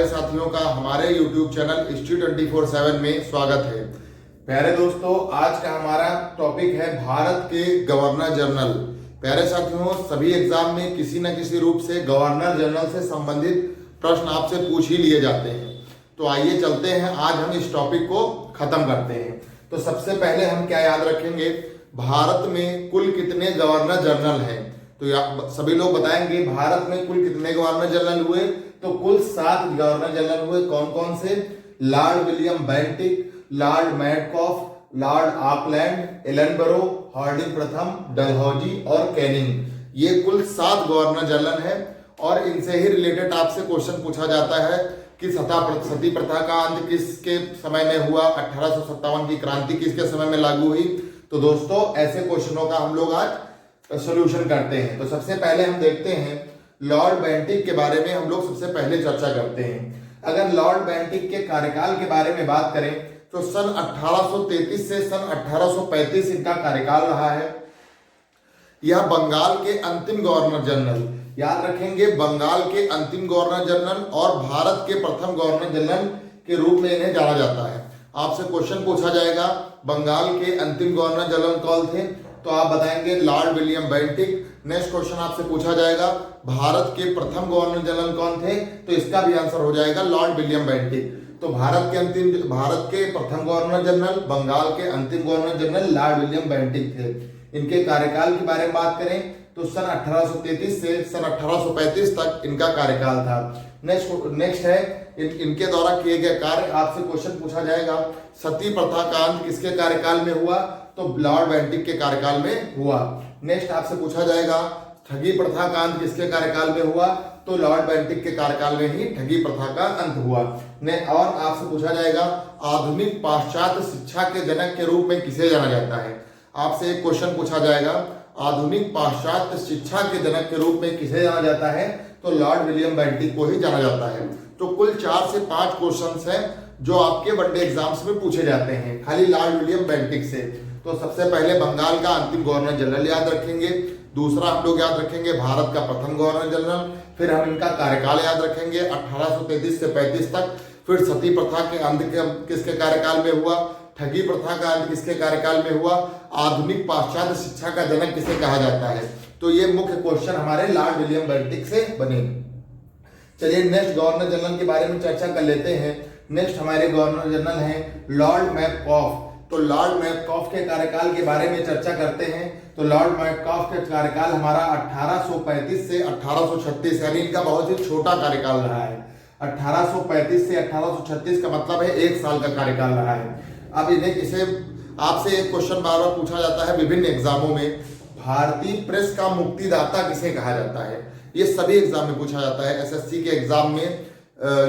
प्यारे साथियों का हमारे YouTube चैनल हिस्ट्री 24/7 में स्वागत है। प्यारे दोस्तों, आज का हमारा टॉपिक है भारत के गवर्नर जनरल। प्यारे साथियों, सभी एग्जाम में किसी न किसी रूप से गवर्नर जनरल से संबंधित प्रश्न आपसे पूछ ही लिए जाते हैं। तो आइए चलते हैं, आज हम इस टॉपिक को खत्म करते हैं। तो सबसे पहले हम क्या याद रखेंगे, भारत में कुल कितने गवर्नर जनरल हैं। तो सभी लोग बताएंगे भारत में कुल कितने गवर्नर जनरल हुए। तो कुल 7 गवर्नर जनरल हुए। कौन कौन से? Lord William Bentinck, lord Metcalfe, lord Auckland, Ellenborough, Hardinge प्रथम, डलहौजी और कैनिंग। ये कुल 7 गवर्नर जनरल हैं और इनसे ही रिलेटेड आपसे क्वेश्चन पूछा जाता है कि सती प्रथा का अंत किसके समय में हुआ, 1857 की क्रांति किसके समय में लागू हुई। तो दोस्तों, ऐसे क्वेश्चनों का हम लोग आज सॉल्यूशन करते हैं। तो सबसे पहले हम देखते हैं लॉर्ड बेंटिक के बारे में हम लोग सबसे पहले चर्चा करते हैं। अगर लॉर्ड बेंटिक के कार्यकाल के बारे में बात करें तो सन 1833 से सन 1835 इनका कार्यकाल रहा है। यह बंगाल के अंतिम गवर्नर जनरल, याद रखेंगे, बंगाल के अंतिम गवर्नर जनरल और भारत के प्रथम गवर्नर जनरल के रूप में इन्हें जाना जाता है। आपसे क्वेश्चन पूछा जाएगा बंगाल के अंतिम गवर्नर जनरल कौन थे, तो आप बताएंगे Lord William Bentinck. Next question आपसे पूछा जाएगा भारत के प्रथम गवर्नर जनरल कौन थे, तो इसका भी आंसर हो जाएगा लॉर्ड विलियम बेंटिक। तो भारत के प्रथम गवर्नर जनरल, बंगाल के अंतिम governor general Lord William Bentinck थे। इनके कार्यकाल के बारे में बात करें तो सन 1833 से सन 1835 तक इनका कार्यकाल था। नेक्स्ट है इनके द्वारा किए गए कार्य। आपसे क्वेश्चन पूछा जाएगा सती प्रथा का अंत किसके कार्यकाल में हुआ, तो लॉर्ड बेंटिक के कार्यकाल में हुआ। नेक्स्ट आपसे पूछा जाएगा ठगी प्रथा का अंत किसके कार्यकाल में हुआ, तो लॉर्ड बेंटिक के कार्यकाल में ही ठगी प्रथा का अंत हुआ। और आपसे पूछा जाएगा आधुनिक पाश्चात्य शिक्षा के जनक के रूप में किसे जाना जाता है। आपसे एक क्वेश्चन पूछा जाएगा आधुनिक पाश्चात्य शिक्षा के जनक के रूप में किसे जाना जाता है, तो लॉर्ड विलियम बेंटिक को ही जाना जाता है। तो कुल 4 से 5 क्वेश्चंस हैं जो आपके वनडे एग्जाम्स में पूछे जाते हैं खाली लॉर्ड विलियम बेंटिक से। तो सबसे पहले बंगाल का अंतिम गवर्नर जनरल याद रखेंगे, दूसरा हम लोग याद रखेंगे भारत का प्रथम गवर्नर जनरल, फिर हम इनका कार्यकाल याद रखेंगे 1833 से 35 तक, फिर सती प्रथा के अंत किसके कार्यकाल में हुआ, ठगी प्रथा का अंत किसके कार्यकाल में हुआ, आधुनिक पाश्चात्य शिक्षा का जनक किसे कहा जाता है। तो ये मुख्य क्वेश्चन हमारे लॉर्ड विलियम बेंटिक से बने। चलिए नेक्स्ट गवर्नर जनरल के बारे में चर्चा कर लेते हैं। नेक्स्ट हमारे गवर्नर जनरल हैं लॉर्ड मैडकॉफ। तो लॉर्ड मैडकॉफ के कार्यकाल के बारे में चर्चा करते हैं। तो लॉर्ड मैडकॉफ का कार्यकाल हमारा 1835 से 1836, यानी इनका बहुत ही छोटा कार्यकाल रहा है। 1835 से 1836 का मतलब है 1 साल का कार्यकाल रहा है। अब आपसे एक क्वेश्चन बार बार पूछा जाता है विभिन्न एग्जामों में, भारतीय प्रेस का मुक्तिदाता किसे कहा जाता है। ये सभी एग्जाम में पूछा जाता है, एसएससी के एग्जाम में,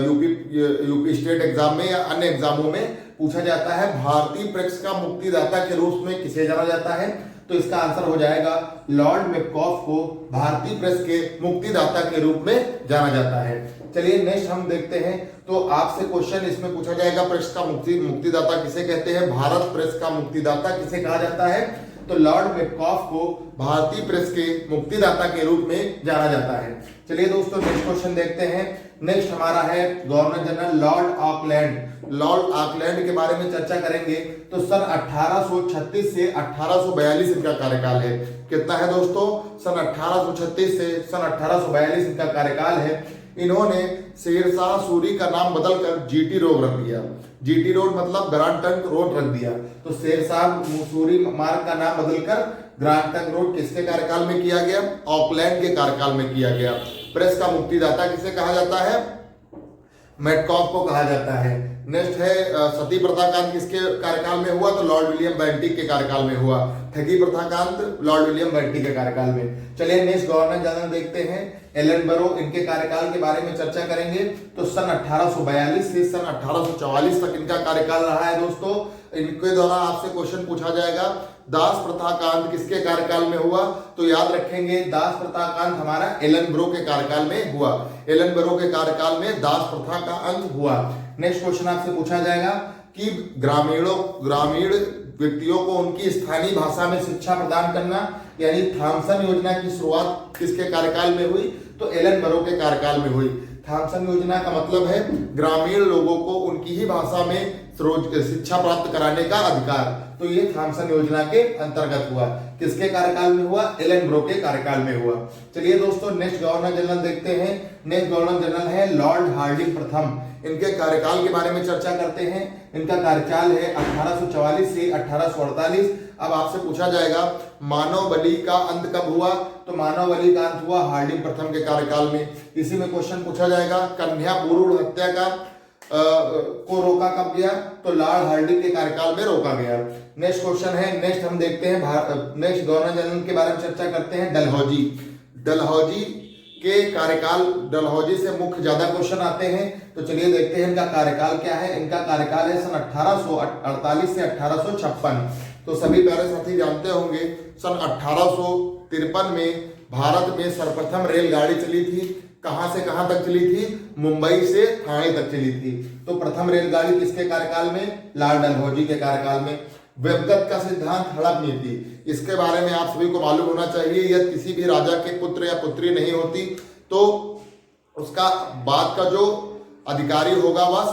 यूपी स्टेट एग्जाम में या अन्य एग्जामों में पूछा जाता है भारतीय प्रेस का मुक्तिदाता के रूप में किसे जाना जाता है। तो इसका आंसर हो जाएगा लॉर्ड मैडकॉफ को भारतीय प्रेस के मुक्तिदाता के रूप में जाना जाता है। चलिए नेक्स्ट हम देखते हैं। तो आपसे क्वेश्चन इसमें पूछा जाएगा प्रेस का मुक्तिदाता किसे कहते हैं, भारत प्रेस का मुक्तिदाता किसे कहा जाता है, तो लॉर्ड मैडकॉफ को भारतीय प्रेस के मुक्तिदाता के रूप में जाना जाता है। चलिए दोस्तों नेक्स्ट क्वेश्चन देखते हैं। नेक्स्ट हमारा है governor general Lord Auckland. Lord Auckland के बारे में चर्चा करेंगे। तो सन 1836 से 1842 इनका कार्यकाल है। कितना है दोस्तों? सन 1836 से सन 1842 इनका कार्यकाल है। इन्होंने शेरशाह सूरी का नाम बदलकर जीटी रोड रख दिया। जीटी रोड मतलब ग्रांड ट्रंक रोड रख दिया। तो शेरशाह सूरी मार्ग का नाम बदलकर ग्रांड ट्रंक रोड किसके कार्यकाल में किया गया? ऑकलैंड के कार्यकाल में किया गया। प्रेस का मुक्तिदाता किसे कहा जाता है? मैडकॉफ को कहा जाता है। नेक्स्ट है सती प्रथा का अंत किसके कार्यकाल में हुआ, तो लॉर्ड विलियम बेंटिक के कार्यकाल में हुआ। ठगी प्रथा का अंत लॉर्ड विलियम बेंटिक के कार्यकाल में। चलिए नेक्स्ट गवर्नर जनरल देखते हैं एलनबरो। इनके कार्यकाल के बारे में चर्चा करेंगे। तो सन 1842 से सन 1844 तक इनका कार्यकाल रहा है दोस्तों। इनके द्वारा आपसे क्वेश्चन पूछा जाएगा दास प्रथा का अंत किसके कार्यकाल में हुआ, तो याद रखेंगे दास प्रथा का अंत हमारा एलनबरो के कार्यकाल में हुआ। एलनबरो के कार्यकाल में दास प्रथा का अंत हुआ। नेक्स्ट क्वेश्चन आपसे पूछा जाएगा कि ग्रामीण व्यक्तियों को उनकी स्थानीय भाषा में शिक्षा प्रदान करना, यानी थॉमसन योजना की शुरुआत किसके कार्यकाल में हुई, तो एलनबरो के कार्यकाल में हुई। थॉमसन योजना का मतलब है ग्रामीण लोगों को उनकी ही भाषा में शिक्षा प्राप्त कराने का अधिकार। तो ये थॉमसन योजना के अंतर्गत हुआ। किसके कार्यकाल में हुआ? एलन ब्रो के कार्यकाल में हुआ। चलिए दोस्तों, नेक्स्ट गवर्नर जनरल देखते हैं। नेक्स्ट गवर्नर जनरल है लॉर्ड हार्डिंग प्रथम। इनके कार्यकाल के बारे में चर्चा करते हैं। इनका कार्यकाल है 1844 से 1848। अब आपसे पूछा जाएगा मानव बलि का अंत कब हुआ? तो मानव बलि का अंत हुआ हार्डिंग प्रथम के कार्यकाल में। इसी में क्वेश्चन पूछा जाएगा कन्या भ्रूण हत्या का को रोका कब गया? तो लॉर्ड हार्डिंग के कार्यकाल में रोका गया। नेक्स्ट क्वेश्चन है, नेक्स्ट हम देखते हैं नेक्स्ट गवर्नर जनरल के बारे में चर्चा करते हैं डलहौजी। डलहौजी के कार्यकाल, डलहौजी से मुख्य ज्यादा क्वेश्चन आते हैं। तो चलिए देखते हैं इनका कार्यकाल क्या है। इनका कार्यकाल है सन 1848 से 1856। तो सभी प्यारे साथी जानते होंगे सन 1853 में भारत में सर्वप्रथम रेलगाड़ी चली थी। कहां से कहां तक चली थी? मुंबई से ठाणे तक चली थी। तो प्रथम रेलगाड़ी किसके कार्यकाल में? लॉर्ड डलहौजी के कार्यकाल में। व्यक्तिगत का सिद्धांत, हड़प नीति, इसके बारे में आप सभी को मालूम होना चाहिए। यदि किसी भी राजा के पुत्र या पुत्री नहीं होती तो उसका बाद का जो अधिकारी होगा वह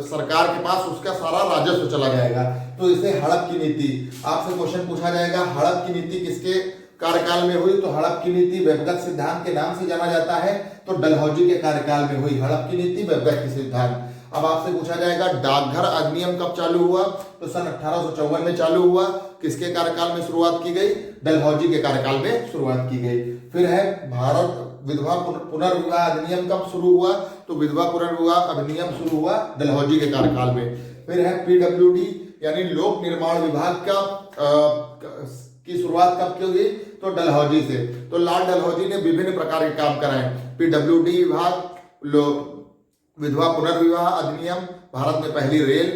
सरकार के पास उसका सारा राजस्व चला जाएगा। तो इसे हड़प की नीति। आपसे क्वेश्चन पूछा जाएगा हड़प की नीति किसके कार्यकाल में हुई? तो हड़प की नीति व्यक्तिगत सिद्धांत के नाम से जाना जाता है। तो डलहौजी के कार्यकाल में हुई हड़प की नीति, व्यक्तिगत की सिद्धांत। अब आपसे पूछा जाएगा डाकघर अधिनियम कब चालू हुआ? तो सन 1854 में चालू हुआ। किसके कार्यकाल में शुरुआत की गई? डलहौजी के कार्यकाल में शुरुआत की गई। फिर है भारत विधवा पुनर्विवाह अधिनियम कब शुरू हुआ? तो विधवा पुनर्विवाह अधिनियम शुरू हुआ डलहौजी के कार्यकाल में। फिर है पीडब्ल्यूडी यानी लोक निर्माण विभाग की शुरुआत कब की हुई? तो डलहौजी से। तो लॉर्ड डलहौजी ने विभिन्न प्रकार के काम कराए। पीडब्ल्यूडी विभाग, विधवा पुनर्विवाह अधिनियम, भारत में पहली रेल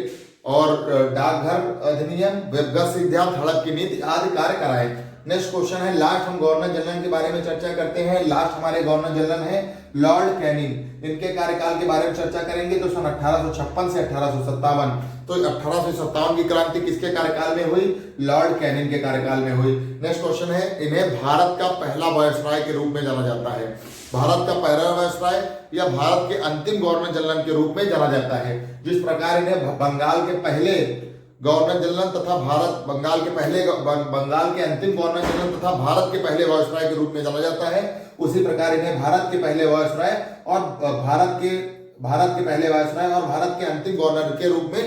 और डाकघर अधिनियम, व्यक्तिगत सिद्धांत, हड़प की नीति आदि कार्य कराए। नेक्स्ट क्वेश्चन है, लास्ट हम गवर्नर जनरल के बारे में चर्चा करते हैं। लास्ट हमारे गवर्नर जनरल है लॉर्ड कैनिंग। इनके कार्यकाल के बारे में चर्चा करेंगे। तो सन 1856 से 1857। तो 1857 की क्रांति किसके कार्यकाल में हुई? लॉर्ड कैनिंग के कार्यकाल में हुई। नेक्स्ट क्वेश्चन है, इन्हें भारत का पहला वायसराय के रूप में जाना जाता है। भारत का पहला वायसराय या भारत के अंतिम गवर्नर जनरल के रूप में जाना जाता है। जिस प्रकार इन्हें बंगाल के पहले गवर्नर जनरल तथा बंगाल के अंतिम गवर्नर जनरल तथा भारत के पहले वायसराय के रूप में जाना जाता है, उसी प्रकार इन्हें भारत के पहले वायसराय और भारत के पहले वायसराय और भारत के अंतिम गवर्नर के रूप में